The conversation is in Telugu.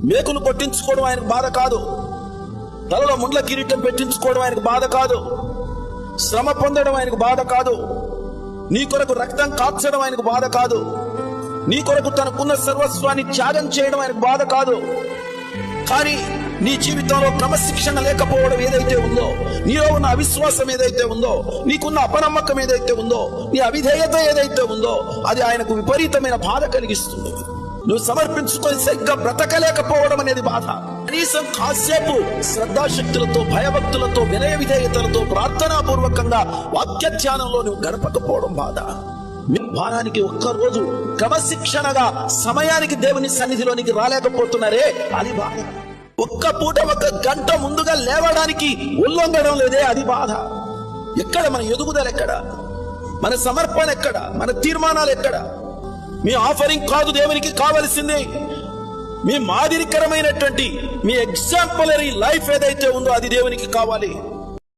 మేకులు కొట్టించుకోవడం ఆయనకు బాధ కాదు. తలలో ముండ్ల కిరీటం పెట్టించుకోవడం ఆయనకు బాధ కాదు. శ్రమ పొందడం ఆయనకు బాధ కాదు. నీ కొరకు రక్తం కాల్చడం ఆయనకు బాధ కాదు. నీ కొరకు తనకున్న సర్వస్వాన్ని త్యాగం చేయడం ఆయనకు బాధ కాదు. కానీ నీ జీవితంలో క్రమశిక్షణ లేకపోవడం ఏదైతే ఉందో, నీలో ఉన్న అవిశ్వాసం ఏదైతే ఉందో, నీకున్న అపనమ్మకం ఏదైతే ఉందో, నీ అవిధేయత ఏదైతే ఉందో, అది ఆయనకు విపరీతమైన బాధ కలిగిస్తుంది. నువ్వు సమర్పించుకొని సరిగ్గా బ్రతకలేకపోవడం అనేది బాధ. కనీసం కాసేపు శ్రద్ధాశక్తులతో, భయభక్తులతో, వినయ విధేయతలతో, ప్రార్థనాపూర్వకంగా వాక్య ధ్యానంలో నువ్వు గడపకపోవడం బాధ. మీ వారానికి ఒక్కరోజు క్రమశిక్షణగా సమయానికి దేవుని సన్నిధిలోనికి రాలేకపోతున్నారే, అది బాధ. ఒక్క పూట 1 గంట ముందుగా లేవడానికి ఉల్లొంగడం లేదే, అది బాధ. ఎక్కడ మన ఎదుగుదల? ఎక్కడ మన సమర్పణ? ఎక్కడ మన తీర్మానాలు? ఎక్కడ? మీ ఆఫరింగ్ కాదు దేవునికి కావలసింది, మీ మాదిరికరమైనటువంటి మీ ఎగ్జాంపులరీ లైఫ్ ఏదైతే ఉందో అది దేవునికి కావాలి.